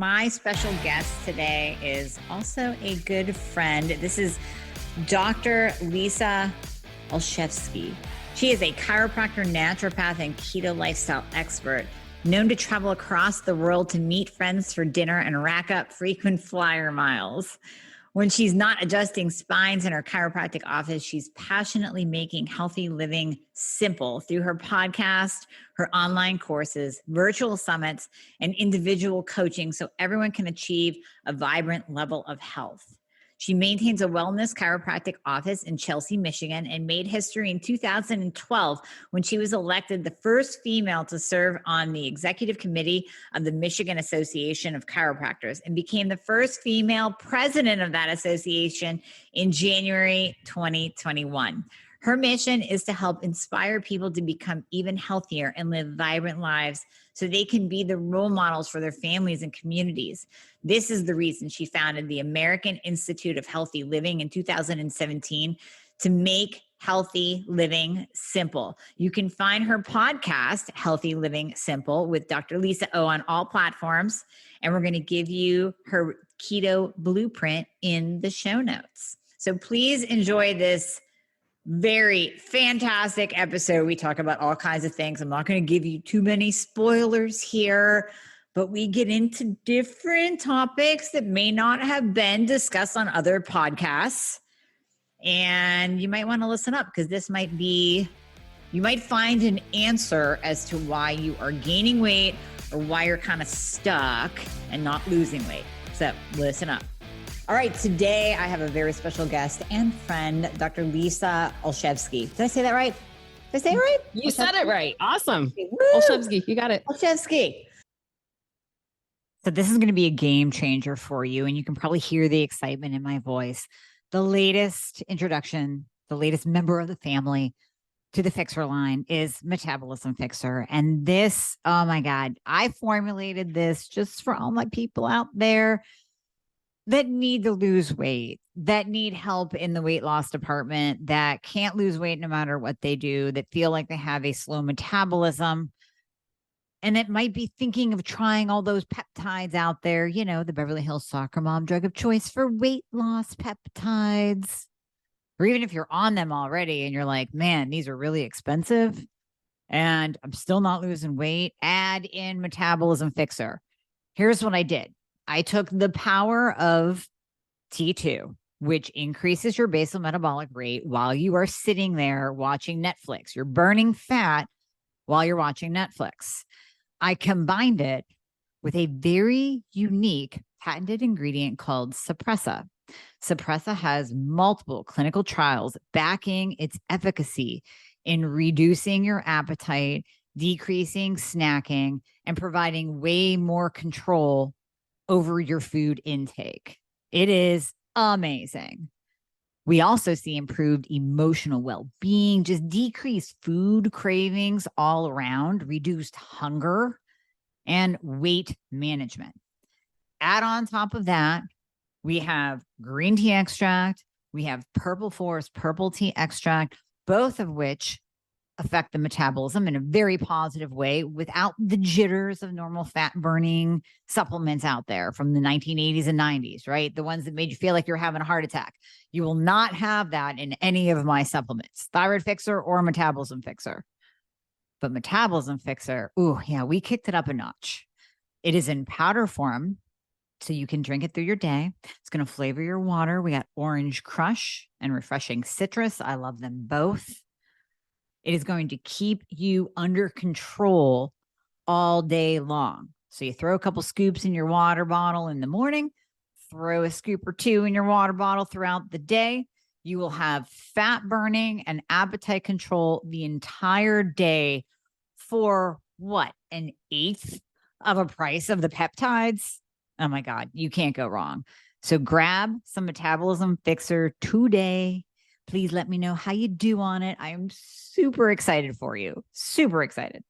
My special guest today is also a good friend. This is Dr. Lisa Olszewski. She is a chiropractor, naturopath, and keto lifestyle expert, known to travel across the world to meet friends for dinner and rack up frequent flyer miles. When she's not adjusting spines in her chiropractic office, she's passionately making healthy living simple through her podcast, her online courses, virtual summits, and individual coaching so everyone can achieve a vibrant level of health. She maintains a wellness chiropractic office in Chelsea, Michigan, and made history in 2012 when she was elected the first female to serve on the executive committee of the Michigan Association of Chiropractors and became the first female president of that association in January 2021. Her mission is to help inspire people to become even healthier and live vibrant lives so they can be the role models for their families and communities. This is the reason she founded the American Institute of Healthy Living in 2017 to make healthy living simple. You can find her podcast, Healthy Living Simple, with Dr. Lisa O on all platforms. And we're going to give you her keto blueprint in the show notes. So please enjoy this very fantastic episode. We talk about all kinds of things. I'm not going to give you too many spoilers here, but we get into different topics that may not have been discussed on other podcasts. And you might want to listen up because this might be, you might find an answer as to why you are gaining weight or why you're kind of stuck and not losing weight. So listen up. All right, today I have a very special guest and friend, Dr. Lisa Olszewski. Did I say that right? Did I say it right? You said it right. Awesome. Woo! Olszewski, you got it. Olszewski. So this is going to be a game changer for you, and you can probably hear the excitement in my voice. The latest introduction, the latest member of the family to the Fixer line is Metabolism Fixer. And this, oh my God, I formulated this just for all my people out there that need to lose weight, that need help in the weight loss department, that can't lose weight no matter what they do, that feel like they have a slow metabolism, and that might be thinking of trying all those peptides out there, you know, the Beverly Hills soccer mom drug of choice for weight loss peptides. Or even if you're on them already and you're like, man, these are really expensive and I'm still not losing weight, add in Metabolism Fixer. Here's what I did. I took the power of T2, which increases your basal metabolic rate while you are sitting there watching Netflix. You're burning fat while you're watching Netflix. I combined it with a very unique patented ingredient called Suppressa. Suppressa has multiple clinical trials backing its efficacy in reducing your appetite, decreasing snacking, and providing way more control over your food intake. It is amazing. We also see improved emotional well-being, just decreased food cravings all around, reduced hunger, and weight management. Add on top of that, we have green tea extract, we have purple forest purple tea extract, both of which affect the metabolism in a very positive way without the jitters of normal fat burning supplements out there from the 1980s and 90s, right? The ones that made you feel like you're having a heart attack. You will not have that in any of my supplements, Thyroid Fixer or Metabolism Fixer. But Metabolism Fixer, ooh, yeah, we kicked it up a notch. It is in powder form, so you can drink it through your day. It's going to flavor your water. We got Orange Crush and Refreshing Citrus. I love them both. It is going to keep you under control all day long. So you throw a couple scoops in your water bottle in the morning, throw a scoop or two in your water bottle throughout the day. You will have fat burning and appetite control the entire day for what? An eighth of a price of the peptides? Oh my God, you can't go wrong. So grab some Metabolism Fixer today. Please let me know how you do on it. I am super excited for you. Super excited.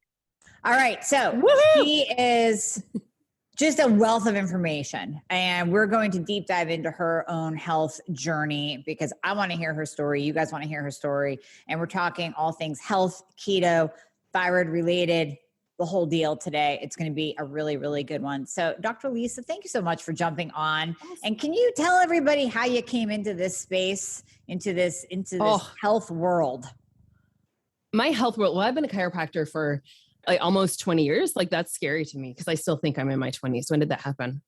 All right. So she is just a wealth of information, and we're going to deep dive into her own health journey because I want to hear her story. You guys want to hear her story. And we're talking all things health, keto, thyroid related, the whole deal today. It's going to be a really, really good one. So Dr. Lisa, thank you so much for jumping on. And can you tell everybody how you came into this space, into this health world? My health world. Well, I've been a chiropractor for like almost 20 years. Like that's scary to me because I still think I'm in my 20s. When did that happen?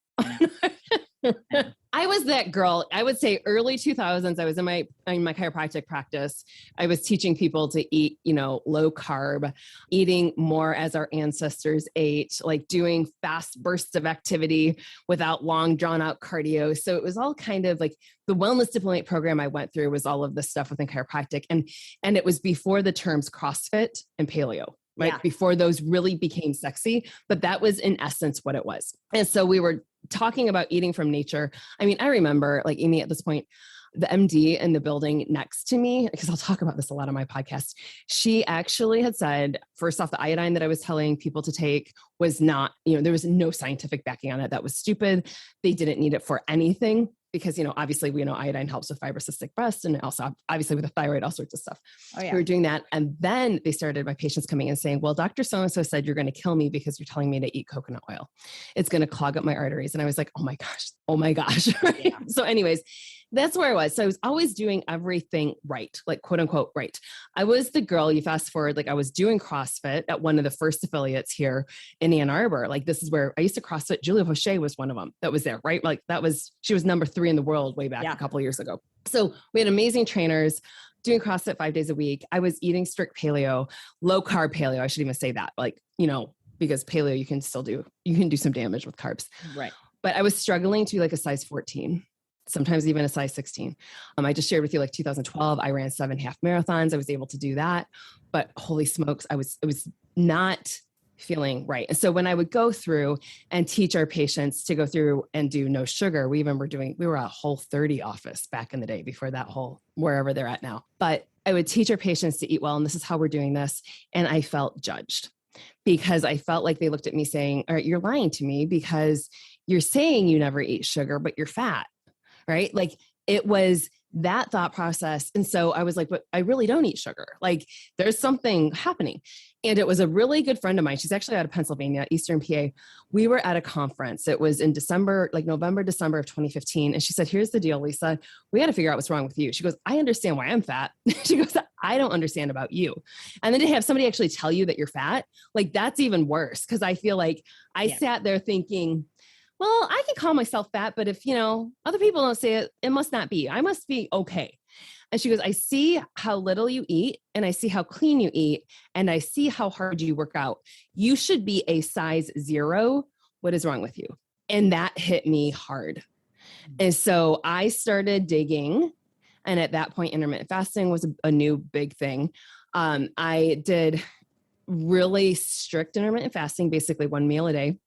I was that girl. I would say early 2000s. I was in my chiropractic practice. I was teaching people to eat, low carb, eating more as our ancestors ate, like doing fast bursts of activity without long drawn out cardio. So it was all kind of like the wellness diplomat program I went through was all of this stuff within chiropractic. And it was before the terms CrossFit and paleo. Right. Yeah. Before those really became sexy, but that was in essence what it was. And so we were talking about eating from nature. I mean, I remember like Amy at this point, the MD in the building next to me, because I'll talk about this a lot on my podcast. She actually had said, first off, the iodine that I was telling people to take was not, there was no scientific backing on it. That was stupid. They didn't need it for anything. Because, obviously we know iodine helps with fibrocystic breast and also obviously with the thyroid, all sorts of stuff. Oh, yeah. We were doing that. And then they started my patients coming and saying, well, Dr. So-and-so said you're going to kill me because you're telling me to eat coconut oil. It's going to clog up my arteries. And I was like, oh my gosh. Right? Yeah. So anyways, that's where I was. So I was always doing everything right, like quote unquote, right. I was the girl, you fast forward, like I was doing CrossFit at one of the first affiliates here in Ann Arbor. Like this is where I used to CrossFit. Julia Poche was one of them that was there, right? Like she was number 3 in the world way back a couple of years ago. So we had amazing trainers doing CrossFit 5 days a week. I was eating strict paleo, low carb paleo. I should even say that, because paleo, you can do some damage with carbs. Right. But I was struggling to be like a size 14. Sometimes even a size 16. I just shared with you, like 2012, I ran 7 half marathons. I was able to do that, but holy smokes, it was not feeling right. And so when I would go through and teach our patients to go through and do no sugar, we were a Whole30 office back in the day before that whole, wherever they're at now. But I would teach our patients to eat well. And this is how we're doing this. And I felt judged because I felt like they looked at me saying, all right, you're lying to me because you're saying you never eat sugar, but you're fat. Right? Like it was that thought process. And so I was like, but I really don't eat sugar. Like there's something happening. And it was a really good friend of mine. She's actually out of Pennsylvania, Eastern PA. We were at a conference. It was in December, like November, December of 2015. And she said, here's the deal, Lisa, we got to figure out what's wrong with you. She goes, I understand why I'm fat. She goes, I don't understand about you. And then to have somebody actually tell you that you're fat, like that's even worse. Cause I feel like I sat there thinking, well, I can call myself fat, but if, other people don't say it, it must not be. I must be okay. And she goes, I see how little you eat and I see how clean you eat and I see how hard you work out. You should be a size 0. What is wrong with you? And that hit me hard. And so I started digging. And at that point, intermittent fasting was a new big thing. I did really strict intermittent fasting, basically 1 meal a day.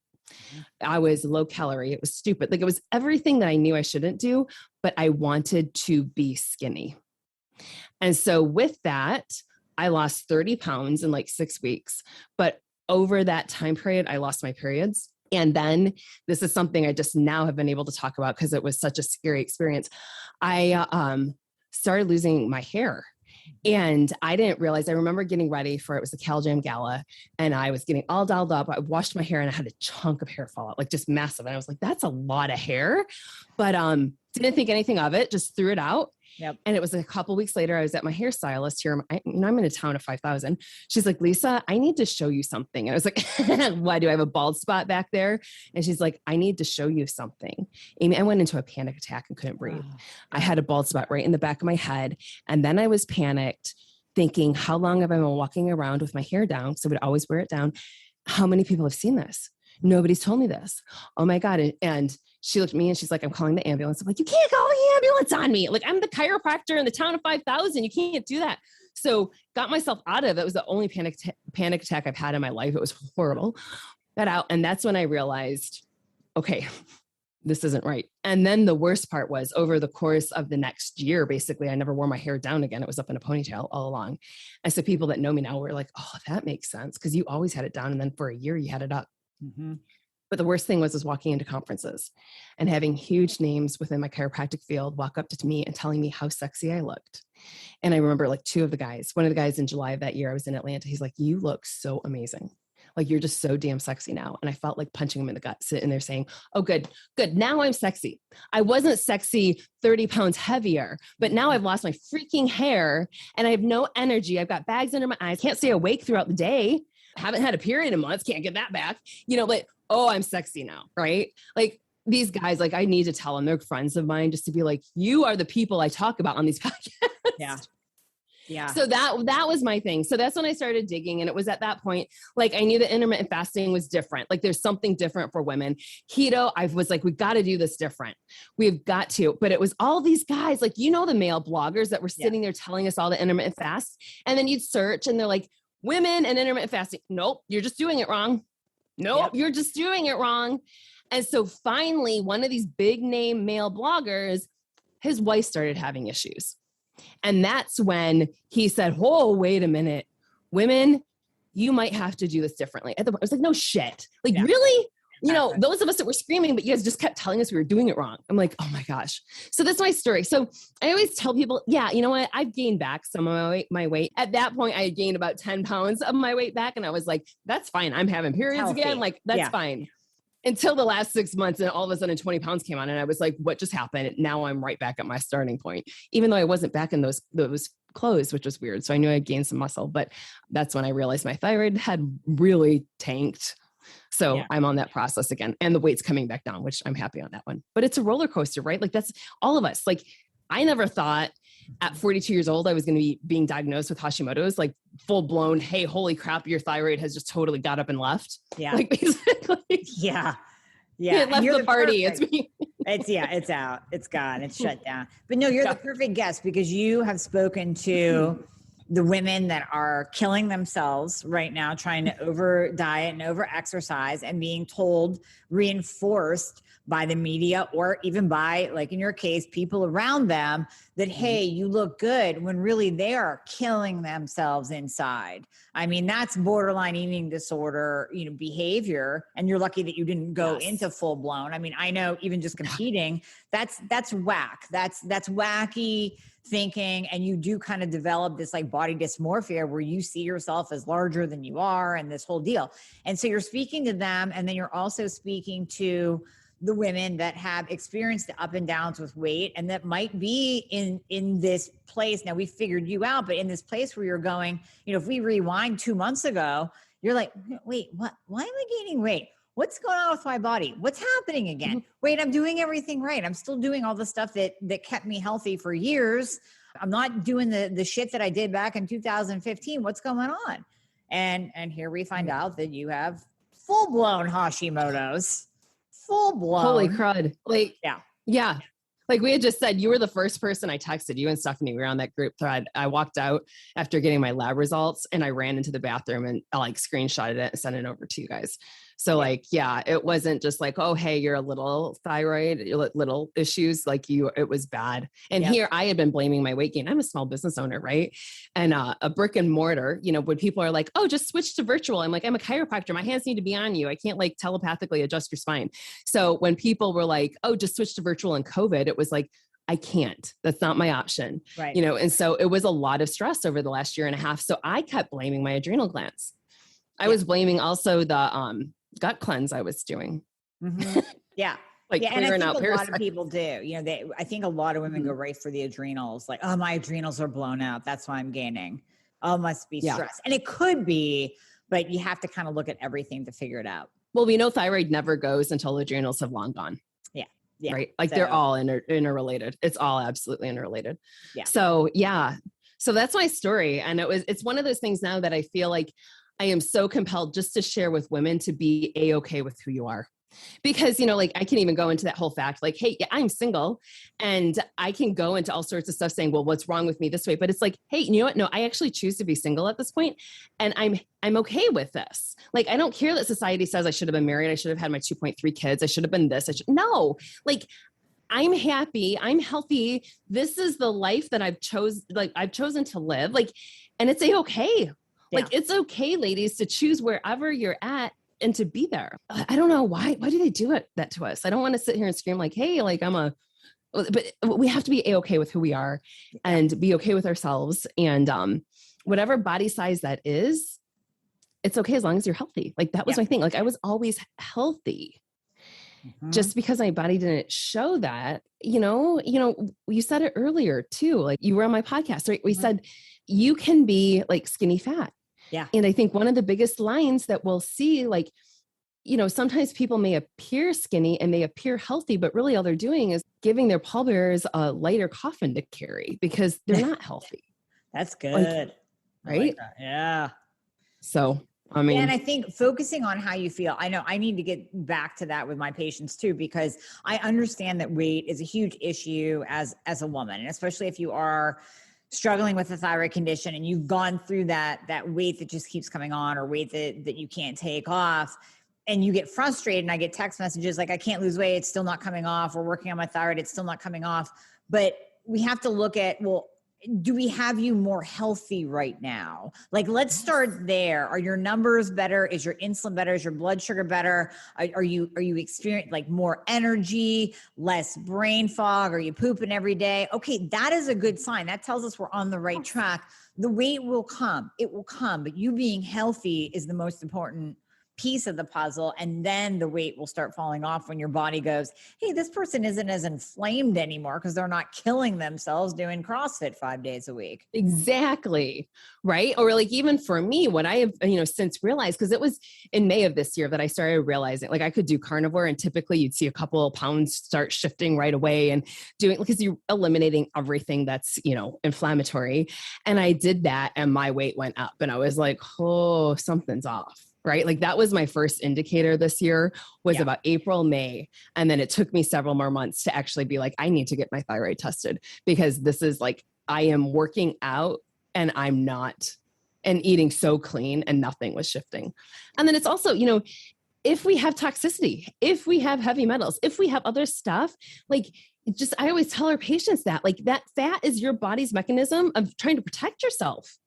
I was low calorie. It was stupid. Like it was everything that I knew I shouldn't do, but I wanted to be skinny. And so with that, I lost 30 pounds in like 6 weeks. But over that time period, I lost my periods. And then this is something I just now have been able to talk about because it was such a scary experience. I started losing my hair. And I didn't realize, I remember getting ready for, it was the Cal Jam Gala and I was getting all dolled up. I washed my hair and I had a chunk of hair fall out, like just massive. And I was like, that's a lot of hair, but didn't think anything of it, just threw it out. Yep. And it was a couple of weeks later, I was at my hairstylist here. I'm in a town of 5,000. She's like, Lisa, I need to show you something. And I was like, why do I have a bald spot back there? And she's like, I need to show you something. Amy, I went into a panic attack and couldn't breathe. Oh, I had a bald spot right in the back of my head. And then I was panicked thinking, how long have I been walking around with my hair down? So I would always wear it down. How many people have seen this? Nobody's told me this. Oh my God. And she looked at me and she's like, I'm calling the ambulance. I'm like, you can't call the ambulance on me. Like I'm the chiropractor in the town of 5,000. You can't do that. So got myself out of it. It was the only panic attack I've had in my life. It was horrible. Got out. And that's when I realized, okay, this isn't right. And then the worst part was over the course of the next year, basically, I never wore my hair down again. It was up in a ponytail all along. And so people that know me now were like, oh, that makes sense. Cause you always had it down. And then for a year you had it up. Mm-hmm. But the worst thing was walking into conferences and having huge names within my chiropractic field walk up to me and telling me how sexy I looked. And I remember like 2 of the guys, one of the guys in July of that year, I was in Atlanta. He's like, you look so amazing. Like, you're just so damn sexy now. And I felt like punching him in the gut, sitting there saying, oh, good. Now I'm sexy. I wasn't sexy 30 pounds heavier, but now I've lost my freaking hair and I have no energy. I've got bags under my eyes. Can't stay awake throughout the day. Haven't had a period in months. Can't get that back. But, oh, I'm sexy now. Right. Like, these guys, like, I need to tell them, they're friends of mine, just to be like, you are the people I talk about on these podcasts. Yeah. Yeah. So that was my thing. So that's when I started digging. And it was at that point, like, I knew that intermittent fasting was different. Like, there's something different for women. Keto, I was like, we've got to do this different. We've got to. But it was all these guys, like, the male bloggers that were sitting there telling us all the intermittent fasts. And then you'd search and they're like, women and intermittent fasting. Nope, you're just doing it wrong. Nope, you're just doing it wrong. And so finally, one of these big name male bloggers, his wife started having issues. And that's when he said, whoa, wait a minute, women, you might have to do this differently. At the point, I was like, no shit. Like, really? Exactly. Those of us that were screaming, but you guys just kept telling us we were doing it wrong. I'm like, oh my gosh. So that's my story. So I always tell people, yeah, you know what? I've gained back some of my weight. At that point, I had gained about 10 pounds of my weight back. And I was like, that's fine. I'm having periods again. Like, that's fine. Until the last 6 months, and all of a sudden 20 pounds came on and I was like, what just happened? Now I'm right back at my starting point, even though I wasn't back in those clothes, which was weird. So I knew I gained some muscle, but that's when I realized my thyroid had really tanked. So I'm on that process again, and the weight's coming back down, which I'm happy on that one, but it's a roller coaster, right? Like, that's all of us. Like, I never thought at 42 years old, I was going to be being diagnosed with Hashimoto's, like, full blown, hey, holy crap, your thyroid has just totally got up and left. Yeah. Like, basically. Yeah. It left the party. Perfect. It's me. It's out. It's gone. It's shut down. But no, you're the perfect guest, because you have spoken to the women that are killing themselves right now, trying to over diet and over exercise, and being told, reinforced by the media, or even by, like in your case, people around them, that, hey, you look good, when really they are killing themselves inside. I mean, that's borderline eating disorder, behavior. And you're lucky that you didn't go into full blown. I mean, I know even just competing, that's whack. That's wacky thinking. And you do kind of develop this like body dysmorphia where you see yourself as larger than you are, and this whole deal. And so you're speaking to them, and then you're also speaking to the women that have experienced the up and downs with weight, and that might be in this place. Now, we figured you out, but in this place where you're going, if we rewind 2 months ago, you're like, wait, what? Why am I gaining weight? What's going on with my body? What's happening again? Wait, I'm doing everything right. I'm still doing all the stuff that kept me healthy for years. I'm not doing the shit that I did back in 2015. What's going on? And here we find out that you have full blown Hashimoto's. Full blown. Holy crud. Like, yeah. Like we had just said, you were the first person I texted. You and Stephanie, we were on that group thread. I walked out after getting my lab results, and I ran into the bathroom and I like screenshotted it and sent it over to you guys. So it wasn't just like, oh, hey, you're a little thyroid, little issues. Like, it was bad. And here I had been blaming my weight gain. I'm a small business owner, right? And a brick and mortar, when people are like, oh, just switch to virtual. I'm like, I'm a chiropractor. My hands need to be on you. I can't like telepathically adjust your spine. So when people were like, oh, just switch to virtual in COVID, it was like, I can't, that's not my option. Right. And so it was a lot of stress over the last year and a half. So I kept blaming my adrenal glands. I was blaming also the gut cleanse I was doing. Mm-hmm. Yeah. Like, and I think out a lot of people do. I think a lot of women go right for the adrenals. Like, oh, my adrenals are blown out. That's why I'm gaining. Oh, must be stress. And it could be, but you have to kind of look at everything to figure it out. Well, we know thyroid never goes until adrenals have long gone. Yeah. Right. Like, they're all interrelated. It's all absolutely interrelated. Yeah. So, So that's my story. And it's one of those things now that I feel like I am so compelled just to share with women to be A-okay with who you are. Because, like, I can even go into that whole fact, like, hey, I'm single, and I can go into all sorts of stuff saying, well, what's wrong with me this way? But it's like, hey, you know what? No, I actually choose to be single at this point, and I'm okay with this. Like, I don't care that society says I should have been married. I should have had my 2.3 kids. I should have been this. No, like, I'm happy. I'm healthy. This is the life that I've chosen to live. Like, and it's okay. Yeah. Like, it's okay, ladies, to choose wherever you're at and to be there. I don't know why do they do that to us? I don't want to sit here and scream like, hey, like but we have to be A-okay with who we are and be okay with ourselves. And whatever body size that is, it's okay as long as you're healthy. Like that was my thing. Like I was always healthy. Just because my body didn't show that, you said it earlier too. Like you were on my podcast, right? We said you can be like skinny fat. Yeah. And I think one of the biggest lines that we'll see, like, sometimes people may appear skinny and they appear healthy, but really all they're doing is giving their pallbearers a lighter coffin to carry because they're not healthy. That's good. Like, right? Like that. Yeah. So, I mean, and I think focusing on how you feel, I know I need to get back to that with my patients too, because I understand that weight is a huge issue as a woman, and especially if you are struggling with a thyroid condition and you've gone through that weight that just keeps coming on, or weight that you can't take off, and you get frustrated. And I get text messages like, I can't lose weight, it's still not coming off, or working on my thyroid, it's still not coming off. But we have to look at, well, do we have you more healthy right now? Like, let's start there. Are your numbers better? Is your insulin better? Is your blood sugar better? Are you experiencing like more energy, less brain fog? Are you pooping every day? Okay, that is a good sign. That tells us we're on the right track. The weight will come. It will come. But you being healthy is the most important piece of the puzzle. And then the weight will start falling off when your body goes, hey, this person isn't as inflamed anymore because they're not killing themselves doing CrossFit 5 days a week. Exactly. Right. Or like, even for me, what I have, since realized, because it was in May of this year that I started realizing like I could do carnivore, and typically you'd see a couple of pounds start shifting right away and doing, because you're eliminating everything that's, inflammatory. And I did that and my weight went up and I was like, oh, something's off. Right? Like that was my first indicator this year, was about April, May. And then it took me several more months to actually be like, I need to get my thyroid tested, because this is like, I am working out and I'm not, and eating so clean and nothing was shifting. And then it's also, if we have toxicity, if we have heavy metals, if we have other stuff, like just, I always tell our patients that like that fat is your body's mechanism of trying to protect yourself.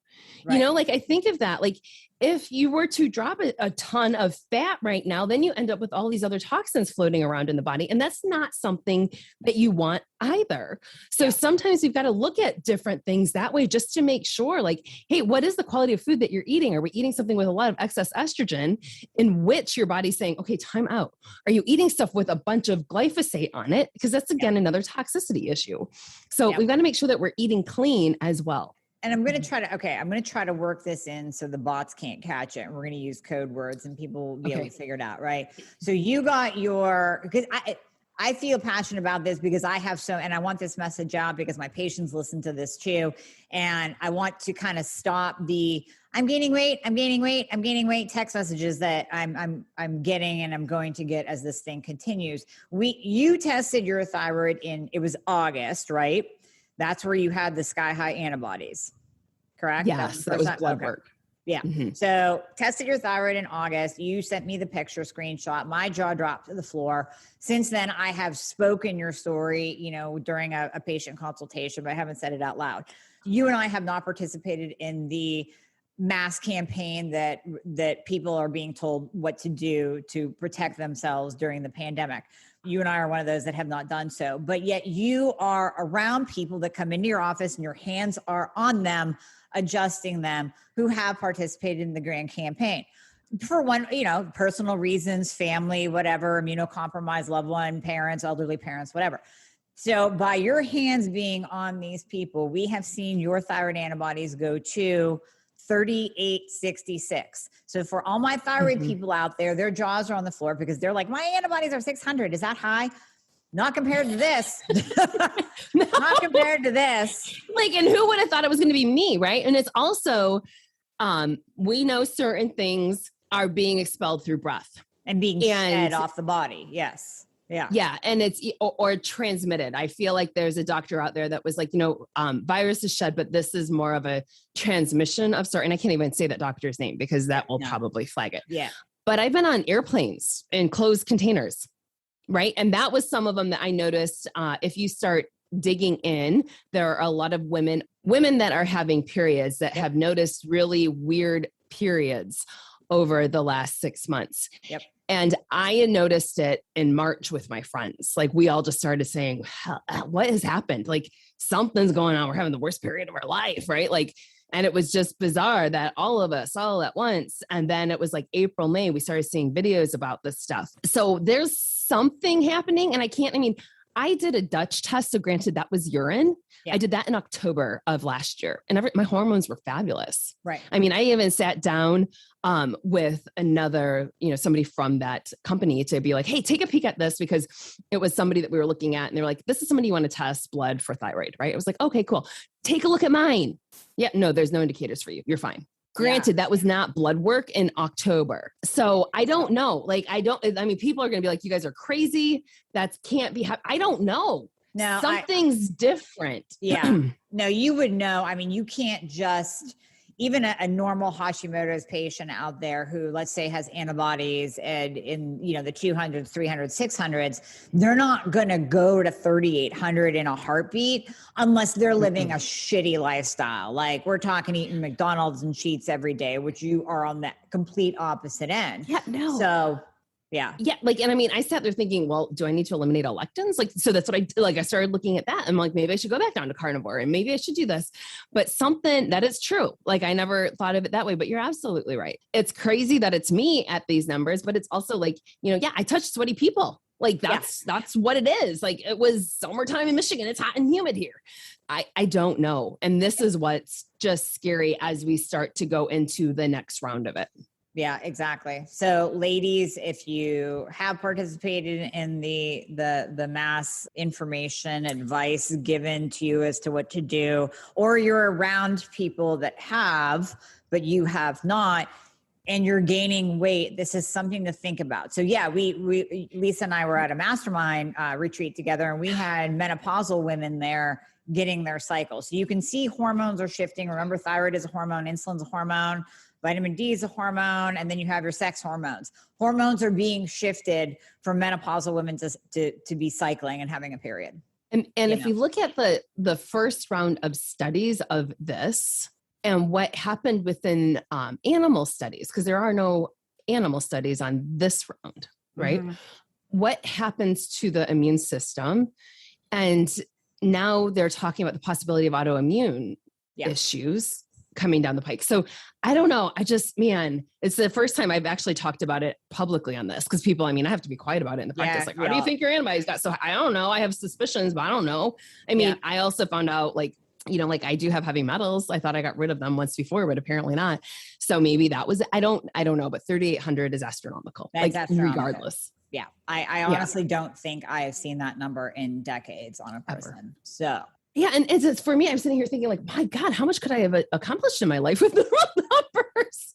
Right. Like I think of that, like if you were to drop a ton of fat right now, then you end up with all these other toxins floating around in the body. And that's not something that you want either. So sometimes we've got to look at different things that way just to make sure like, hey, what is the quality of food that you're eating? Are we eating something with a lot of excess estrogen in which your body's saying, okay, time out? Are you eating stuff with a bunch of glyphosate on it? Because that's again, another toxicity issue. So we've got to make sure that we're eating clean as well. And I'm going to try to work this in so the bots can't catch it. And we're going to use code words and people will be able to figure it out. Right. So you got because I feel passionate about this because I have and I want this message out because my patients listen to this too. And I want to kind of stop I'm gaining weight text messages that I'm getting and I'm going to get as this thing continues. You tested your thyroid it was August, right? That's where you had the sky high antibodies, correct? Yes, that was blood work. Yeah. Mm-hmm. So tested your thyroid in August. You sent me the picture screenshot. My jaw dropped to the floor. Since then, I have spoken your story, during a patient consultation, but I haven't said it out loud. You and I have not participated in the mass campaign that people are being told what to do to protect themselves during the pandemic. You and I are one of those that have not done so, but yet you are around people that come into your office and your hands are on them, adjusting them, who have participated in the grand campaign. For one, personal reasons, family, whatever, immunocompromised loved one, parents, elderly parents, whatever. So by your hands being on these people, we have seen your thyroid antibodies go to 3866. So for all my thyroid people out there, their jaws are on the floor because they're like, my antibodies are 600. Is that high? Not compared to this. No. Not compared to this. Like, and who would have thought it was going to be me, right? And it's also, we know certain things are being expelled through breath. And being shed off the body. Yes. Yeah. Yeah. And it's, or transmitted. I feel like there's a doctor out there that was like, virus is shed, but this is more of a transmission of certain, I can't even say that doctor's name because that will probably flag it. Yeah. But I've been on airplanes in closed containers, right? And that was some of them that I noticed. If you start digging in, there are a lot of women that are having periods that have noticed really weird periods over the last 6 months. Yep. And I had noticed it in March with my friends. Like we all just started saying, what has happened? Like something's going on. We're having the worst period of our life, right? Like, And it was just bizarre that all of us all at once. And then it was like April, May, we started seeing videos about this stuff. So there's something happening. And I did a Dutch test. So granted, that was urine. Yeah. I did that in October of last year, and my hormones were fabulous. Right. I mean, I even sat down with another, somebody from that company to be like, hey, take a peek at this, because it was somebody that we were looking at, and they were like, this is somebody you want to test blood for thyroid, right? I was like, okay, cool. Take a look at mine. Yeah, no, there's no indicators for you. You're fine. Granted, that was not blood work in October. So I don't know. People are going to be like, you guys are crazy. That can't be. I don't know. No, something's different. Yeah. No, you would know. I mean, you can't just, even a normal Hashimoto's patient out there who, let's say, has antibodies and in, the 200s, 300s, 600s, they're not going to go to 3,800 in a heartbeat unless they're living a shitty lifestyle. Like, we're talking eating McDonald's and Sheets every day, which you are on the complete opposite end. Yeah, no. So yeah. Yeah. I sat there thinking, well, do I need to eliminate lectins? So that's what I did. I started looking at that. I'm like, maybe I should go back down to carnivore, and maybe I should do this. But something that is true. I never thought of it that way, but you're absolutely right. It's crazy that it's me at these numbers, but it's also I touch sweaty people. That's what it is. It was summertime in Michigan. It's hot and humid here. I don't know. And this is what's just scary as we start to go into the next round of it. Yeah, exactly. So ladies, if you have participated in the mass information advice given to you as to what to do, or you're around people that have, but you have not, and you're gaining weight, this is something to think about. So yeah, we Lisa and I were at a mastermind retreat together, and we had menopausal women there getting their cycle. So you can see hormones are shifting. Remember, thyroid is a hormone, insulin's a hormone, vitamin D is a hormone, and then you have your sex hormones. Hormones are being shifted for menopausal women to be cycling and having a period. And if you look at the first round of studies of this and what happened within animal studies, because there are no animal studies on this round, right? Mm-hmm. What happens to the immune system? And now they're talking about the possibility of autoimmune issues coming down the pike. So I don't know. It's the first time I've actually talked about it publicly on this, because people, I have to be quiet about it in the practice. How do you think your antibodies got? So I don't know. I have suspicions, but I don't know. I also found out I do have heavy metals. I thought I got rid of them once before, but apparently not. So maybe that was, I don't know, but 3,800 is astronomical. That's astronomical. Regardless. Yeah. I honestly don't think I have seen that number in decades on a person. Ever. So yeah. And it's for me, I'm sitting here thinking my God, how much could I have accomplished in my life with the numbers?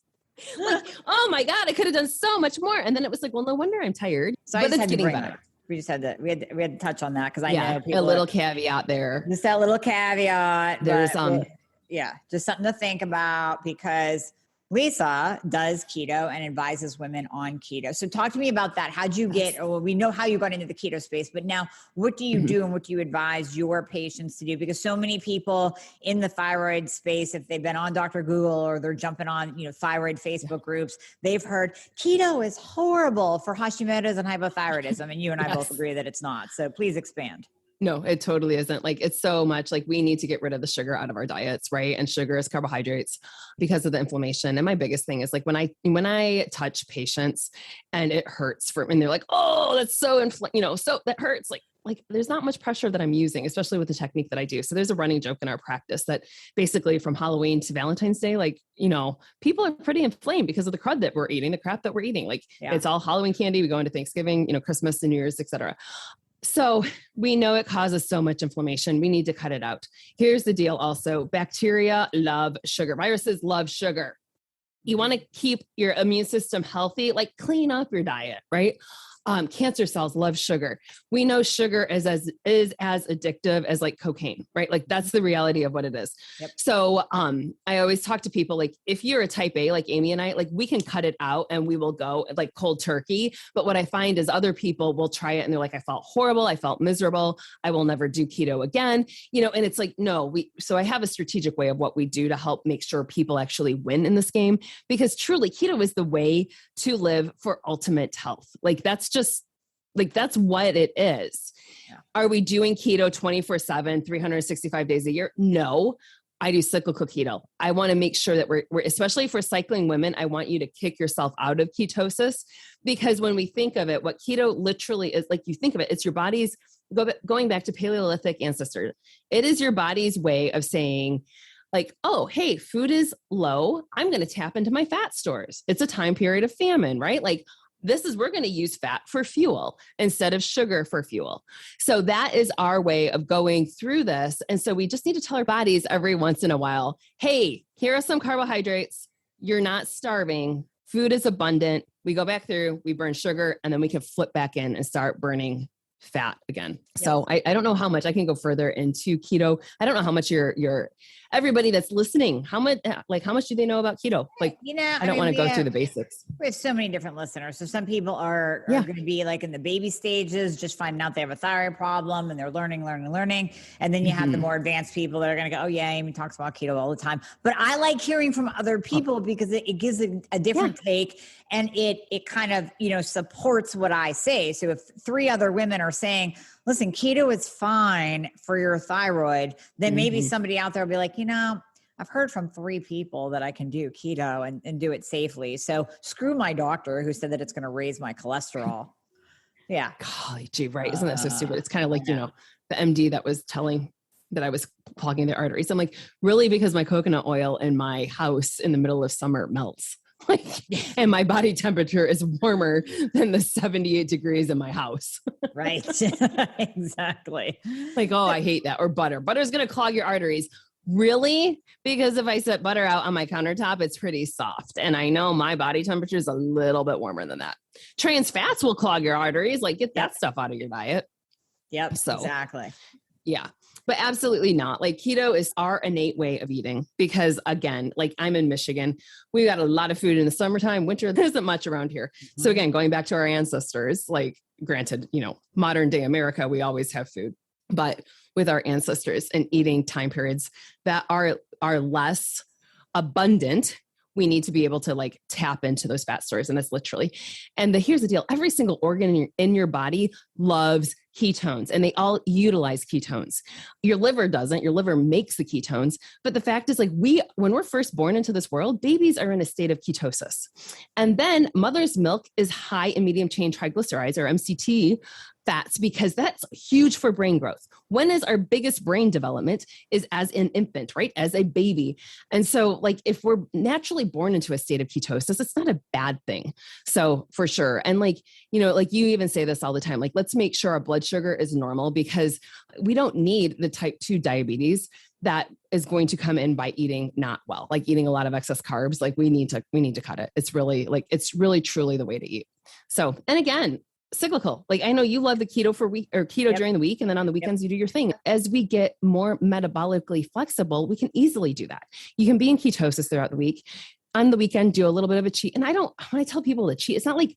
Oh my God, I could have done so much more. And then it was well, no wonder I'm tired. So but it's getting better. We just had to touch on that, because I know a little caveat there. Just that little caveat. There's just something to think about, because Lisa does keto and advises women on keto. So talk to me about that. How'd you we know how you got into the keto space, but now what do you do and what do you advise your patients to do? Because so many people in the thyroid space, if they've been on Dr. Google or they're jumping on, thyroid Facebook groups, they've heard keto is horrible for Hashimoto's and hypothyroidism. And you and I both agree that it's not. So please expand. No, it totally isn't. It's so much we need to get rid of the sugar out of our diets, right? And sugar is carbohydrates because of the inflammation. And my biggest thing is when I touch patients and it hurts and they're like, oh, that's so so that hurts. There's not much pressure that I'm using, especially with the technique that I do. So there's a running joke in our practice that basically from Halloween to Valentine's Day, people are pretty inflamed because of the crud that we're eating, the crap that we're eating. It's all Halloween candy. We go into Thanksgiving, Christmas and New Year's, etc. So we know it causes so much inflammation. We need to cut it out. Here's the deal also. Bacteria love sugar. Viruses love sugar. You want to keep your immune system healthy, clean up your diet, right? Cancer cells love sugar. We know sugar is as addictive as cocaine, right? That's the reality of what it is. Yep. So I always talk to people, if you're a type A, like Amy and I, we can cut it out and we will go cold turkey. But what I find is other people will try it and they're I felt horrible. I felt miserable. I will never do keto again. And it's no, so I have a strategic way of what we do to help make sure people actually win in this game, because truly keto is the way to live for ultimate health. That's what it is. Yeah. Are we doing keto 24/7, 365 days a year? No. I do cyclical keto. I want to make sure that we're especially for cycling women, I want you to kick yourself out of ketosis, because when we think of it, what keto literally is, like you think of it, it's your body's going back to Paleolithic ancestors. It is your body's way of saying like, oh, hey, food is low. I'm going to tap into my fat stores. It's a time period of famine, right? Like we're going to use fat for fuel instead of sugar for fuel. So that is our way of going through this. And so we just need to tell our bodies every once in a while, hey, here are some carbohydrates. You're not starving. Food is abundant. We go back through, we burn sugar, and then we can flip back in and start burning fat again. Yes. So I don't know how much I can go further into keto. I don't know how much your everybody that's listening, how much do they know about keto? Like, I don't want to go through the basics. We have so many different listeners. So some people are going to be like in the baby stages, just finding out they have a thyroid problem and they're learning. And then you have the more advanced people that are going to go, oh yeah, Amy talks about keto all the time. But I like hearing from other people because it gives a different take, and it kind of, supports what I say. So if 3 other women are saying, listen, keto is fine for your thyroid, then maybe somebody out there will be like, I've heard from 3 people that I can do keto and do it safely. So screw my doctor who said that it's going to raise my cholesterol. Yeah. Golly gee, right. Isn't that so stupid? It's kind of like, the MD that was telling that I was clogging their arteries. I'm like, really? Because my coconut oil in my house in the middle of summer melts. And my body temperature is warmer than the 78 degrees in my house. Right. Exactly. Like, oh, I hate that. Or butter. Butter's going to clog your arteries. Really? Because if I set butter out on my countertop, it's pretty soft. And I know my body temperature is a little bit warmer than that. Trans fats will clog your arteries. Like, get that stuff out of your diet. Yep. So, exactly. Yeah. But absolutely not. Like, keto is our innate way of eating because, again, like I'm in Michigan, we got a lot of food in the summertime. Winter, there isn't much around here. So again, going back to our ancestors, like granted, modern day America, we always have food, but with our ancestors and eating time periods that are less abundant, we need to be able to like tap into those fat stores. And that's literally, and here's the deal. Every single organ in your body loves ketones, and they all utilize ketones. Your liver doesn't. Your liver makes the ketones. But the fact is, like, when we're first born into this world, babies are in a state of ketosis. And then mother's milk is high in medium chain triglycerides, or MCT fats, because that's huge for brain growth. When is our biggest brain development is as an infant, right? As a baby. And so like, if we're naturally born into a state of ketosis, it's not a bad thing. So for sure. And like, like you even say this all the time, like, let's make sure our blood sugar is normal, because we don't need the type 2 diabetes that is going to come in by eating not well, like eating a lot of excess carbs. Like we need to cut it. It's really truly the way to eat. So, and again, cyclical. Like I know you love the keto keto during the week, and then on the weekends you do your thing. As we get more metabolically flexible, we can easily do that. You can be in ketosis throughout the week. On the weekend, do a little bit of a cheat. And when I tell people to cheat, it's not like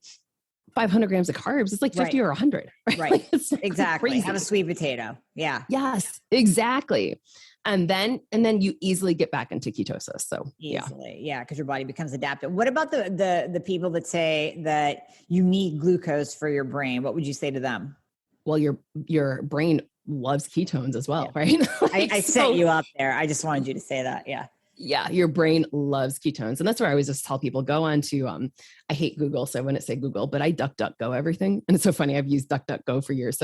500 grams of carbs. It's like 50 or 100. Right. Like it's exactly. crazy. Have a sweet potato. Yeah. Yes, exactly. And then you easily get back into ketosis. So easily. Yeah. Cause your body becomes adapted. What about the people that say that you need glucose for your brain? What would you say to them? Well, your brain loves ketones as well, right? I set you up there. I just wanted you to say that. Yeah. Yeah, your brain loves ketones. And that's where I always just tell people, go on to, I hate Google, so I wouldn't say Google, but I DuckDuckGo everything. And it's so funny, I've used DuckDuckGo for years.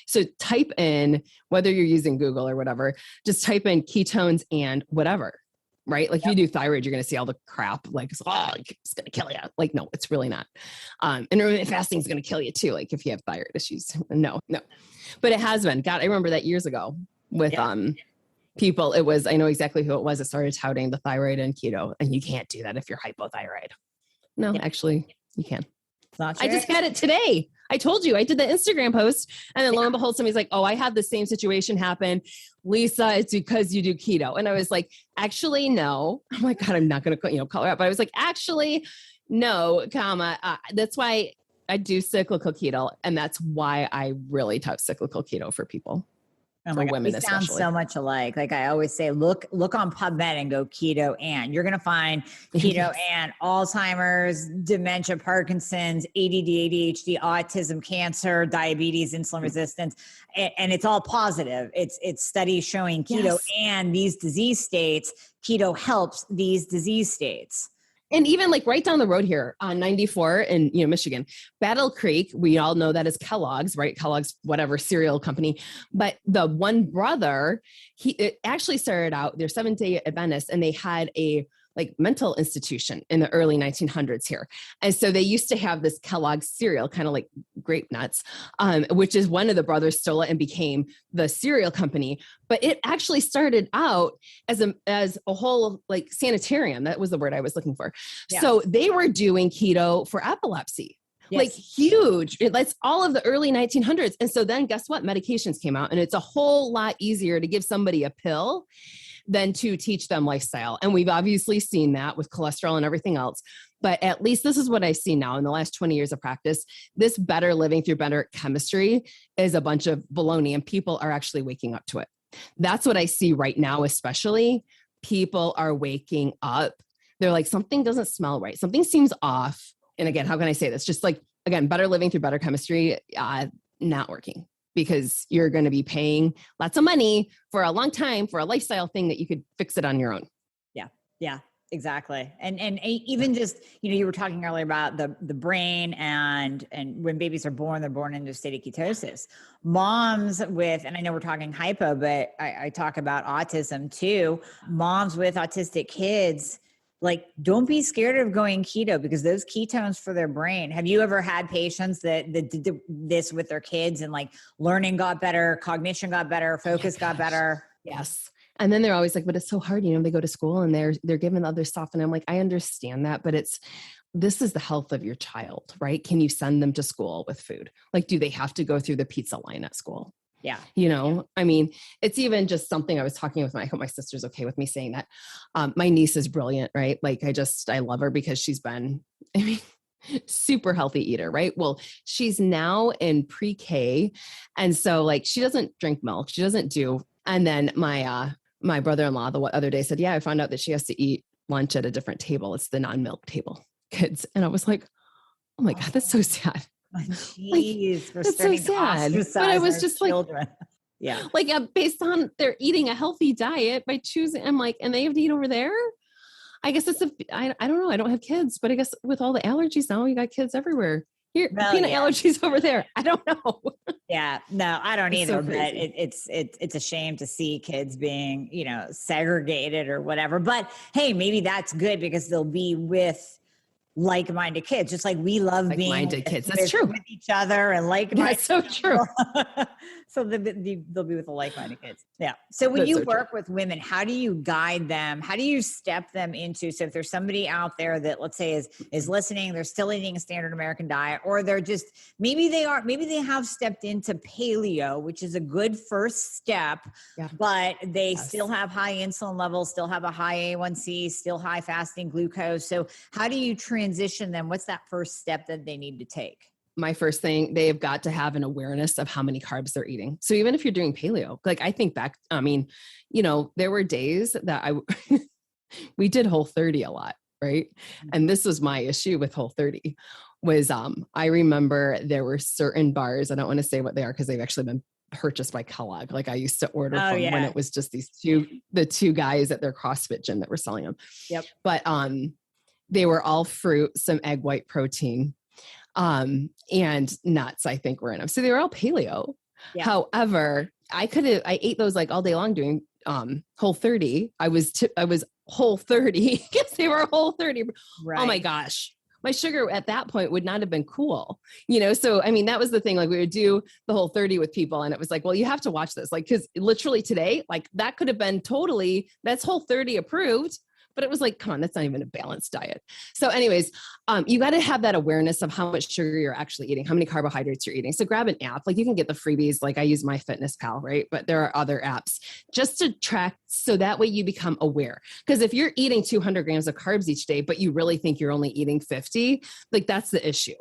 So type in, whether you're using Google or whatever, just type in ketones and whatever, right? Like if you do thyroid, you're going to see all the crap, like, it's going to kill you. Like, no, it's really not. Intermittent fasting is going to kill you too. Like if you have thyroid issues, no. But it has been. God, I remember that years ago with, people, I know exactly who it was that started touting the thyroid and keto, and you can't do that if you're hypothyroid. No, actually you can. I just had it today. I told you, I did the Instagram post, and then lo and behold, somebody's like, oh, I had the same situation happen. Lisa, it's because you do keto. And I was like, actually, no. I'm like, God, I'm not going to, call her out. But I was like, actually, no, that's why I do cyclical keto. And that's why I really tout cyclical keto for people. Oh for my God, we women sound especially. so much alike. Like I always say, look on PubMed and go keto, and you're going to find keto Yes. and Alzheimer's, dementia, Parkinson's, ADD, ADHD, autism, cancer, diabetes, insulin resistance, and it's all positive. It's studies showing keto Yes. and these disease states. Keto helps these disease states. And even like right down the road here on 94 in Michigan, Battle Creek, we all know that as Kellogg's, right? Kellogg's, whatever cereal company. But the one brother, it actually started out, they're Seventh-day Adventists, and they had a like mental institution in the early 1900s here. And so they used to have this Kellogg's cereal, kind of like grape nuts, which is one of the brothers stole it and became the cereal company. But it actually started out as a whole like sanitarium. That was the word I was looking for. Yeah. So they were doing keto for epilepsy. Yes. Like huge. That's all of the early 1900s. And so then guess what? Medications came out, and it's a whole lot easier to give somebody a pill than to teach them lifestyle. And we've obviously seen that with cholesterol and everything else. But at least this is what I see now in the last 20 years of practice. This better living through better chemistry is a bunch of baloney, and people are actually waking up to it. That's what I see right now, especially. People are waking up. They're like, something doesn't smell right. Something seems off. And again, how can I say this? Just like, again, better living through better chemistry, not working. Because you're going to be paying lots of money for a long time for a lifestyle thing that you could fix it on your own. Yeah, exactly. And even just, you were talking earlier about the brain and when babies are born, they're born into a state of ketosis. Moms with, and I know we're talking hypo, but I talk about autism too. Moms with autistic kids, like, don't be scared of going keto, because those ketones for their brain. Have you ever had patients that did this with their kids, and like learning got better, cognition got better, focus got better? Yes. And then they're always like, but it's so hard. They go to school and they're given other stuff. And I'm like, I understand that, but this is the health of your child, right? Can you send them to school with food? Like, do they have to go through the pizza line at school? Yeah. I mean, it's even just something I was talking with I hope my sister's okay with me saying that. My niece is brilliant, right? Like I love her because she's been, super healthy eater, right? Well, she's now in pre-K. And so like, she doesn't drink milk. She doesn't and then my brother-in-law the other day said, yeah, I found out that she has to eat lunch at a different table. It's the non-milk table, kids. And I was like, oh my God, that's so sad. Jeez, like, that's so sad. But I was just children. Like, yeah, like based on they're eating a healthy diet by choosing. I'm like, and they have to eat over there. I guess I don't know. I don't have kids, but I guess with all the allergies now, you got kids everywhere. Here, peanut allergies over there. I don't know. Yeah, no, I don't either. So but it's a shame to see kids being, segregated or whatever. But hey, maybe that's good, because they'll be with like-minded kids, just like we love being like-minded kids. That's true. With each other and like-minded. That's so true. So they'll be with the like-minded kids. Yeah. So when you work with women, how do you guide them? How do you step them into? So if there's somebody out there that, let's say, is listening, they're still eating a standard American diet, or they're just maybe they have stepped into paleo, which is a good first step, but they still have high insulin levels, still have a high A1C, still high fasting glucose. So how do you transition them? What's that first step that they need to take? My first thing, they've got to have an awareness of how many carbs they're eating. So even if you're doing paleo, like I think back, there were days that we did Whole30 a lot, right? And this was my issue with Whole30 was, I remember there were certain bars, I don't want to say what they are because they've actually been purchased by Kellogg. Like I used to order from when it was just the two guys at their CrossFit gym that were selling them. Yep. But, they were all fruit, some egg white protein, and nuts, I think were in them. So they were all paleo. Yeah. However, I ate those like all day long doing, Whole30. I was Whole30 because they were Whole30. Right. Oh my gosh. My sugar at that point would not have been cool, So, I mean, that was the thing, like we would do the Whole30 with people and it was like, well, you have to watch this. Like, cause literally today, like that could have been that's Whole30 approved. But it was like, come on, that's not even a balanced diet. So anyways, you got to have that awareness of how much sugar you're actually eating, how many carbohydrates you're eating. So grab an app, like you can get the freebies. Like I use MyFitnessPal, right? But there are other apps just to track. So that way you become aware. Because if you're eating 200 grams of carbs each day, but you really think you're only eating 50, like that's the issue.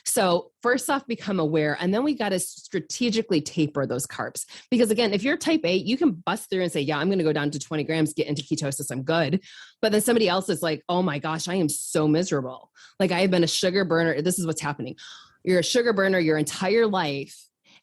So first off, become aware, and then we got to strategically taper those carbs. Because again, if you're type A, you can bust through and say, yeah, I'm going to go down to 20 grams, get into ketosis, I'm good. But then somebody else is like, oh my gosh, I am so miserable. Like I have been a sugar burner. This is what's happening. You're a sugar burner your entire life.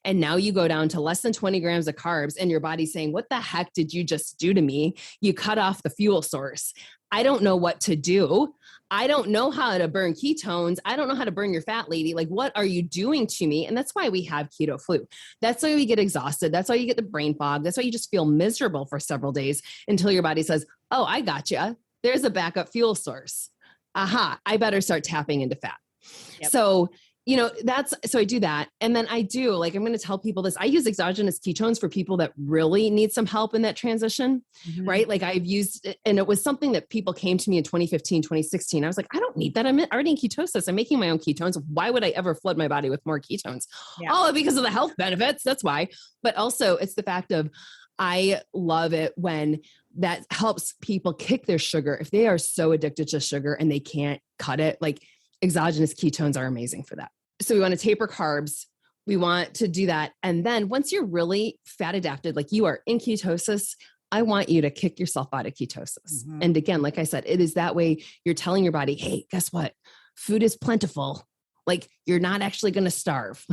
And now you go down to less than 20 grams of carbs and your body's saying, what the heck did you just do to me? You cut off the fuel source. I don't know what to do. I don't know how to burn ketones. I don't know how to burn your fat, lady. Like, what are you doing to me? And that's why we have keto flu. That's why we get exhausted. That's why you get the brain fog. That's why you just feel miserable for several days until your body says, oh, I got you. There's a backup fuel source. Aha, I better start tapping into fat. Yep. So so I do that. And then I'm going to tell people this. I use exogenous ketones for people that really need some help in that transition, right? Like I've used it, and it was something that people came to me in 2015, 2016. I was like, I don't need that. I'm already in ketosis. I'm making my own ketones. Why would I ever flood my body with more ketones? Yeah. Oh, because of the health benefits. That's why. But also it's the fact of, I love it when that helps people kick their sugar. If they are so addicted to sugar and they can't cut it, like exogenous ketones are amazing for that. So we want to taper carbs. We want to do that. And then once you're really fat adapted, like you are in ketosis, I want you to kick yourself out of ketosis. And again, like I said, it is that way you're telling your body, hey, guess what? Food is plentiful. Like you're not actually going to starve.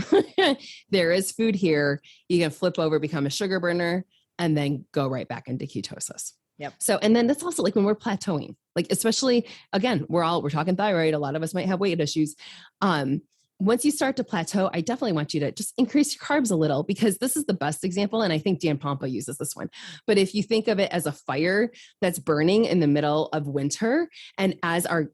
There is food here. You can flip over, become a sugar burner, and then go right back into ketosis. Yep. So, and then that's also like when we're plateauing, like, especially again, we're talking thyroid. A lot of us might have weight issues. Once you start to plateau, I definitely want you to just increase your carbs a little, because this is the best example. And I think Dan Pompa uses this one, but if you think of it as a fire that's burning in the middle of winter, and as our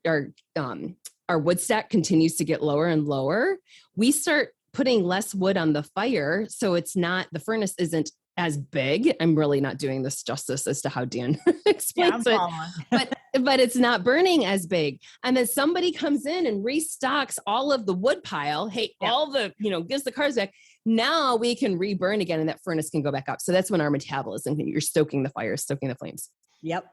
wood stack continues to get lower and lower, we start putting less wood on the fire. So the furnace isn't as big. I'm really not doing this justice as to how Dan explains it, but it's not burning as big. And then somebody comes in and restocks all of the wood pile. Hey, all the, gives the carbs back. Now we can reburn again and that furnace can go back up. So that's when our metabolism, you're stoking the fire, stoking the flames. Yep.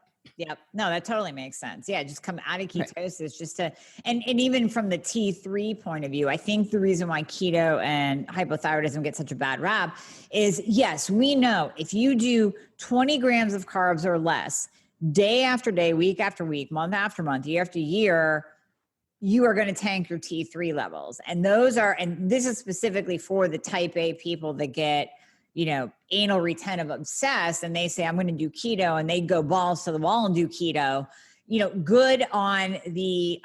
No, that totally makes sense. Yeah. Just come out of ketosis just to, and even from the T3 point of view, I think the reason why keto and hypothyroidism get such a bad rap is, yes, we know if you do 20 grams of carbs or less, day after day, week after week, month after month, year after year, you are going to tank your T3 levels. And and this is specifically for the type A people that get, anal retentive obsessed, and they say, I'm going to do keto, and they go balls to the wall and do keto, good on the,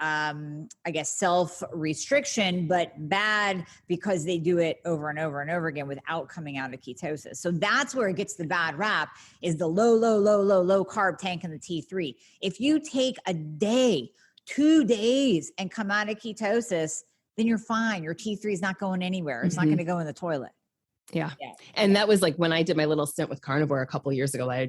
self-restriction, but bad because they do it over and over and over again without coming out of ketosis. So that's where it gets the bad rap, is the low carb tank in the T3. If you take a day, 2 days and come out of ketosis, then you're fine. Your T3 is not going anywhere. It's not going to go in the toilet. Yeah. And that was like when I did my little stint with carnivore a couple of years ago, I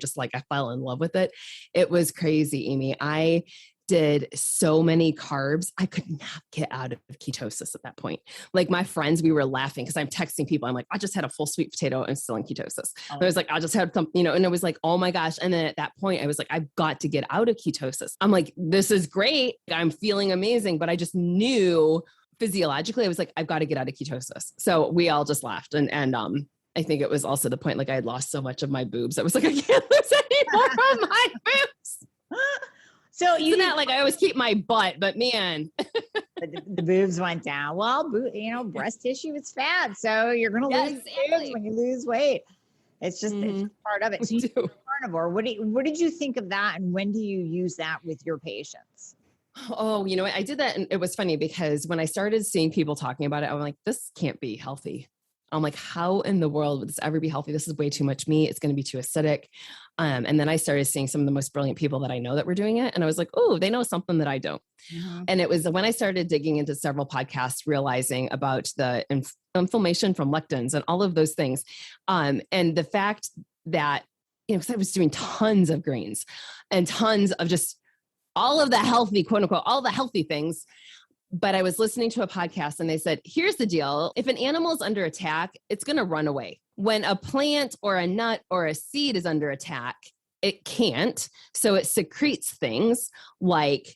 fell in love with it. It was crazy, Amy. I did so many carbs. I could not get out of ketosis at that point. Like my friends, we were laughing because I'm texting people. I'm like, I just had a full sweet potato and still in ketosis. Oh. I was like, I just had something, and it was like, oh my gosh. And then at that point I was like, I've got to get out of ketosis. I'm like, this is great. I'm feeling amazing. But I just knew physiologically, I was like, I've got to get out of ketosis. So we all just laughed. And I think it was also the point, like I had lost so much of my boobs. I was like, I can't lose any more of my boobs. So you not like I always keep my butt, but man, the boobs went down. Well, breast tissue is fat. So you're going to lose boobs when you lose weight. It's just it's part of it. So you're carnivore. What did you think of that? And when do you use that with your patients? Oh, I did that. And it was funny because when I started seeing people talking about it, I'm like, this can't be healthy. I'm like, how in the world would this ever be healthy? This is way too much meat. It's going to be too acidic. And then I started seeing some of the most brilliant people that I know that were doing it. And I was like, oh, they know something that I don't. And it was when I started digging into several podcasts, realizing about the inflammation from lectins and all of those things. And the fact that, because I was doing tons of greens and tons of just all of the healthy, quote unquote, all the healthy things. But I was listening to a podcast and they said, here's the deal. If an animal is under attack, it's going to run away. When a plant or a nut or a seed is under attack, it can't. So it secretes things like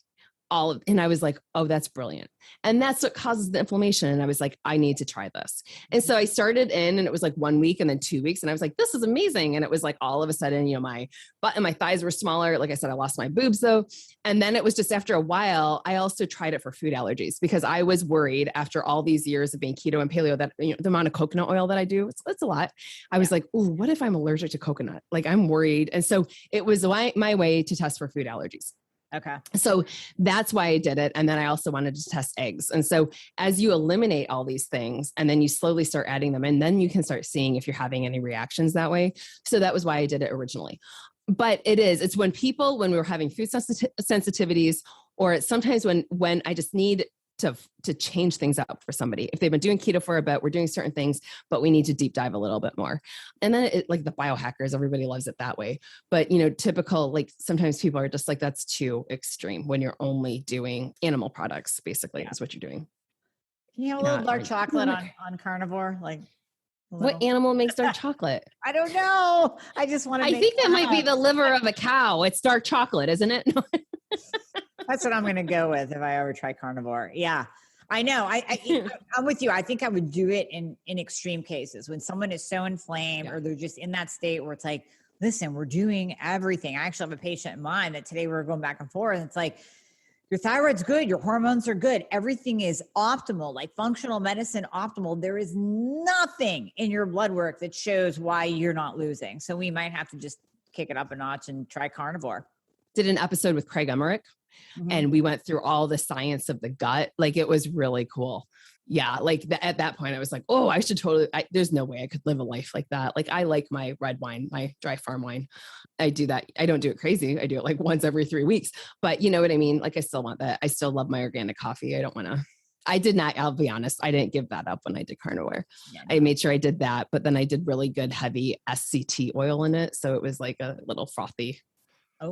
and I was like, oh, that's brilliant. And that's what causes the inflammation. And I was like, I need to try this. And so I started in, and it was like 1 week and then 2 weeks. And I was like, this is amazing. And it was like, all of a sudden, my butt and my thighs were smaller. Like I said, I lost my boobs though. And then it was just after a while, I also tried it for food allergies because I was worried after all these years of being keto and paleo that, the amount of coconut oil that I do, it's a lot. I was like, oh, what if I'm allergic to coconut? Like I'm worried. And so it was my way to test for food allergies. Okay. So that's why I did it. And then I also wanted to test eggs. And so as you eliminate all these things and then you slowly start adding them in, then you can start seeing if you're having any reactions that way. So that was why I did it originally. But it's when we were having food sensitivities, or it's sometimes when I just need to change things up for somebody. If they've been doing keto for a bit, we're doing certain things, but we need to deep dive a little bit more. And then like the biohackers, everybody loves it that way. But, typical, like sometimes people are just like, that's too extreme when you're only doing animal products, basically is what you're doing. Can you have a little dark chocolate on carnivore? Like what animal makes dark chocolate? I don't know. I just want to. I think that might be the liver of a cow. It's dark chocolate, isn't it? That's what I'm going to go with if I ever try carnivore. Yeah, I know. I'm with you. I think I would do it in extreme cases when someone is so inflamed or they're just in that state where it's like, listen, we're doing everything. I actually have a patient in mind that today we're going back and forth. And it's like, your thyroid's good. Your hormones are good. Everything is optimal, like functional medicine optimal. There is nothing in your blood work that shows why you're not losing. So we might have to just kick it up a notch and try carnivore. Did an episode with Craig Emmerich. And we went through all the science of the gut. Like it was really cool. Yeah. Like at that point I was like, oh, I should there's no way I could live a life like that. Like I like my red wine, my dry farm wine. I do that. I don't do it crazy. I do it like once every 3 weeks, but you know what I mean? Like I still want that. I still love my organic coffee. I'll be honest. I didn't give that up when I did carnivore. Yeah, no. I made sure I did that, but then I did really good heavy SCT oil in it. So it was like a little frothy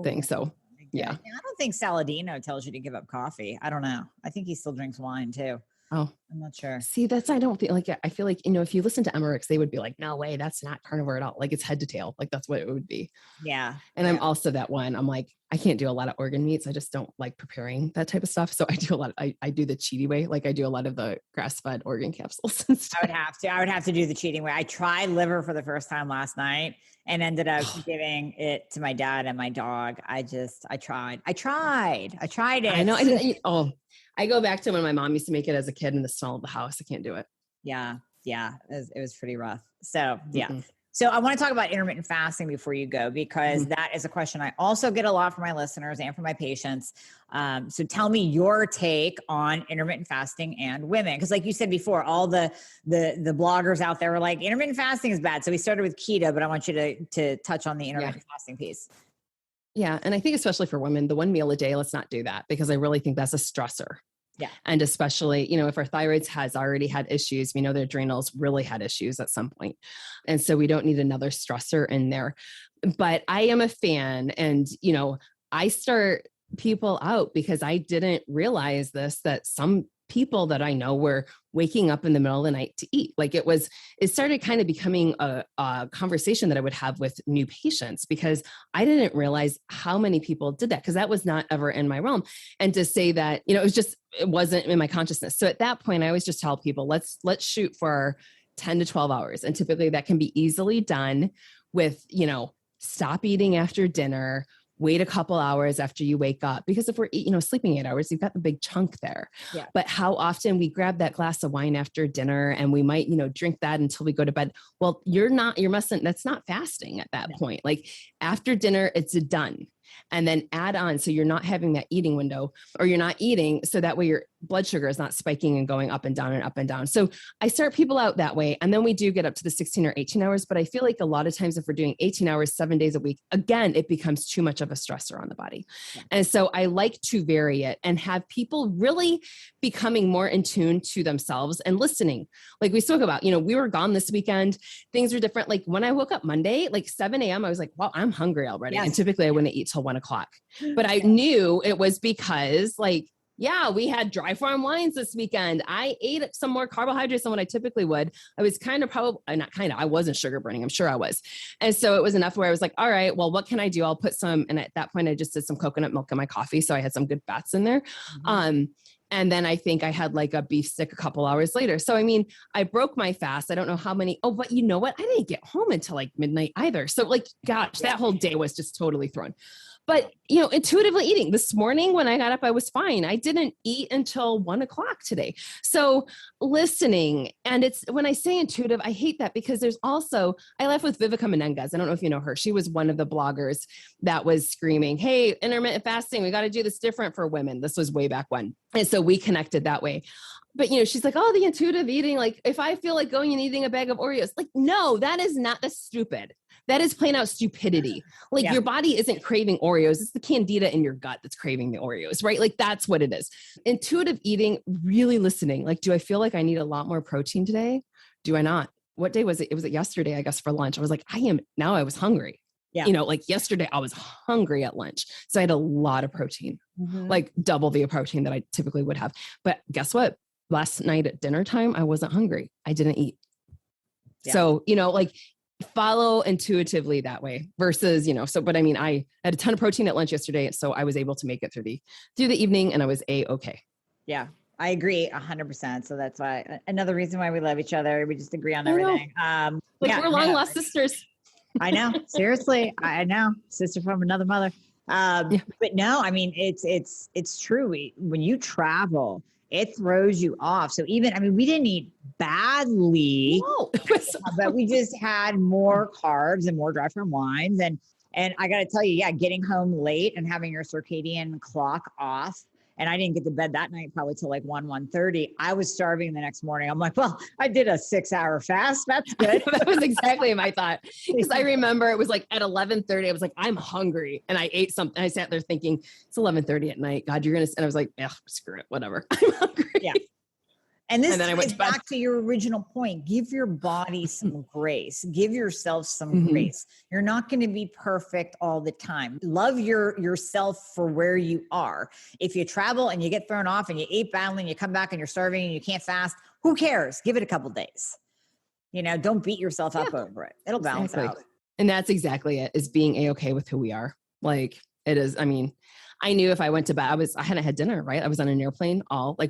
thing. So yeah. I don't think Saladino tells you to give up coffee. I don't know. I think he still drinks wine too. Oh, I'm not sure. See, I don't feel like, I feel like, if you listen to Emmerich's, they would be like, no way, that's not carnivore at all. Like it's head to tail. Like that's what it would be. Yeah. And I'm also that one. I'm like, I can't do a lot of organ meats. I just don't like preparing that type of stuff. So I do I do the cheaty way. Like I do a lot of the grass-fed organ capsules and stuff. I would have to do the cheating way. I tried liver for the first time last night and ended up giving it to my dad and my dog. I tried it. I know. I go back to when my mom used to make it as a kid in the smell of the house. I can't do it. Yeah. It was pretty rough. So yeah. Mm-hmm. So I want to talk about intermittent fasting before you go, because that is a question I also get a lot from my listeners and from my patients. So tell me your take on intermittent fasting and women. Because like you said before, all the bloggers out there were like, intermittent fasting is bad. So we started with keto, but I want you to touch on the intermittent fasting piece. Yeah. And I think especially for women, the 1 meal a day, let's not do that, because I really think that's a stressor. Yeah. And especially, if our thyroid has already had issues, we know their adrenals really had issues at some point. And so we don't need another stressor in there. But I am a fan, and, I start people out because I didn't realize that some people that I know were waking up in the middle of the night to eat. Like it started kind of becoming a conversation that I would have with new patients, because I didn't realize how many people did that, because that was not ever in my realm. And to say that, it wasn't in my consciousness. So at that point, I always just tell people, let's shoot for 10 to 12 hours. And typically that can be easily done with, stop eating after dinner, wait a couple hours after you wake up, because if we're, sleeping 8 hours, you've got the big chunk there. Yeah. But how often we grab that glass of wine after dinner and we might, drink that until we go to bed. Well, that's not fasting at that point. Like after dinner, it's done. And then add on. So you're not having that eating window, or you're not eating. So that way your blood sugar is not spiking and going up and down and up and down. So I start people out that way. And then we do get up to the 16 or 18 hours. But I feel like a lot of times if we're doing 18 hours, 7 days a week, again, it becomes too much of a stressor on the body. Yeah. And so I like to vary it and have people really becoming more in tune to themselves and listening. Like we spoke about, we were gone this weekend. Things were different. Like when I woke up Monday, like 7 a.m., I was like, wow, I'm hungry already. Yes. And typically I wouldn't eat till 1 o'clock. But I knew it was because like Yeah, we had dry farm wines this weekend. I ate some more carbohydrates than what I typically would. I was I wasn't sugar burning. I'm sure I was. And so it was enough where I was like, all right, well, what can I do? I'll put some, and at that point I just did some coconut milk in my coffee. So I had some good fats in there. Mm-hmm. And then I think I had like a beef stick a couple hours later. So, I mean, I broke my fast. I don't know how many. Oh, but you know what? I didn't get home until like midnight either. So like, gosh, that whole day was just totally thrown. But, intuitively eating this morning when I got up, I was fine. I didn't eat until 1 o'clock today. So listening, and it's when I say intuitive, I hate that because there's also, I left with Vivica Menendez. I don't know if you know her. She was one of the bloggers that was screaming, hey, intermittent fasting, we got to do this different for women. This was way back when. And so we connected that way. But, she's like, oh, the intuitive eating, like if I feel like going and eating a bag of Oreos, like, no, that's stupid. That is plain out stupidity. Like your body isn't craving Oreos. It's the candida in your gut that's craving the Oreos, right? Like that's what it is. Intuitive eating, really listening. Like, do I feel like I need a lot more protein today? Do I not? What day was it? It was yesterday, I guess, for lunch. I was like, I was hungry. Yeah. Like yesterday I was hungry at lunch. So I had a lot of protein, like double the protein that I typically would have. But guess what? Last night at dinner time, I wasn't hungry. I didn't eat. Yeah. So, like follow intuitively that way versus, but I mean, I had a ton of protein at lunch yesterday. So I was able to make it through the evening and I was okay. Yeah, I agree 100%. So that's why another reason why we love each other. We just agree on everything. We're long lost sisters. I know. Seriously. I know. Sister from another mother. But no, I mean, it's true. When you travel, it throws you off. So we didn't eat badly, but we just had more carbs and more dry farm wines. And I got to tell you, getting home late and having your circadian clock off. And I didn't get to bed that night, probably till like 1:30. I was starving the next morning. I'm like, well, I did a 6-hour fast. That's good. That was exactly my thought. Because I remember it was like at 11:30, I was like, I'm hungry. And I ate something. I sat there thinking, it's 11:30 at night. God, you're going to, and I was like, screw it, whatever. I'm hungry. Yeah. And then I went back to your original point. Give your body some grace. Give yourself some grace. You're not going to be perfect all the time. Love yourself for where you are. If you travel and you get thrown off and you ate badly and you come back and you're starving and you can't fast, who cares? Give it a couple days. Don't beat yourself up over it. It'll balance out. And that's exactly it, is being A-okay with who we are. Like it is. I mean, I knew if I went to bed, I hadn't had dinner, right? I was on an airplane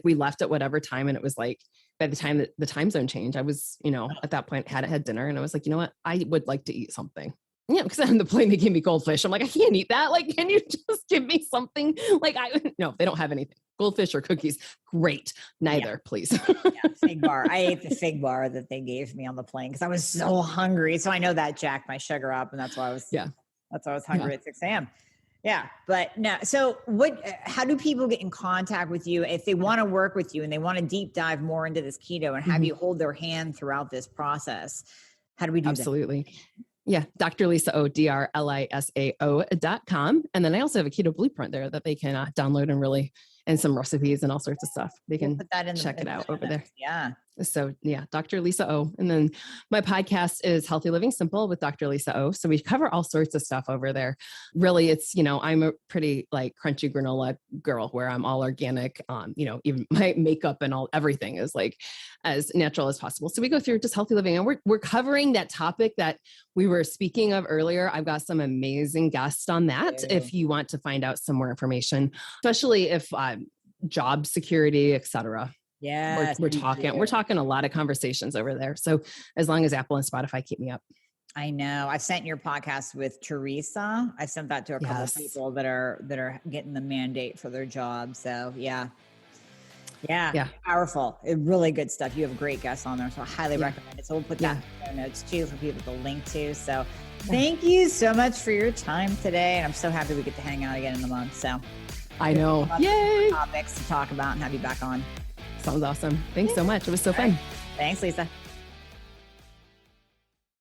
we left at whatever time. And it was like, by the time that the time zone changed, I was, at that point hadn't had dinner. And I was like, you know what? I would like to eat something. Yeah. Because on the plane, they gave me goldfish. I'm like, I can't eat that. Like, can you just give me something? Like no, they don't have anything. Goldfish or cookies. Great. Neither, please. Fig bar. I ate the fig bar that they gave me on the plane because I was so hungry. So I know that jacked my sugar up. And that's why I was hungry at 6 a.m. Yeah. But no. So how do people get in contact with you if they want to work with you and they want to deep dive more into this keto and have you hold their hand throughout this process? How do we do that? Absolutely. Yeah. Dr. Lisa O, DrLisao.com. And then I also have a keto blueprint there that they can download and some recipes and all sorts of stuff. They can put that check it out over there. Yeah. So Dr. Lisa O. And then my podcast is Healthy Living Simple with Dr. Lisa O. So we cover all sorts of stuff over there. Really, it's, I'm a pretty like crunchy granola girl where I'm all organic. Even my makeup and everything is like as natural as possible. So we go through just healthy living and we're covering that topic that we were speaking of earlier. I've got some amazing guests on that. If you want to find out some more information, especially if job security, et cetera. Yeah, we're talking a lot of conversations over there. So as long as Apple and Spotify keep me up. I know. I've sent your podcast with Teresa. I've sent that to a couple of people that are getting the mandate for their job. So yeah. Powerful. Really good stuff. You have great guests on there. So I highly recommend it. So we'll put that in the show notes too for people to link to. So thank you so much for your time today. And I'm so happy we get to hang out again in the month. So I know. Yay. Topics to talk about and have you back on. Sounds awesome. Thanks so much. It was so fun. Thanks, Lisa.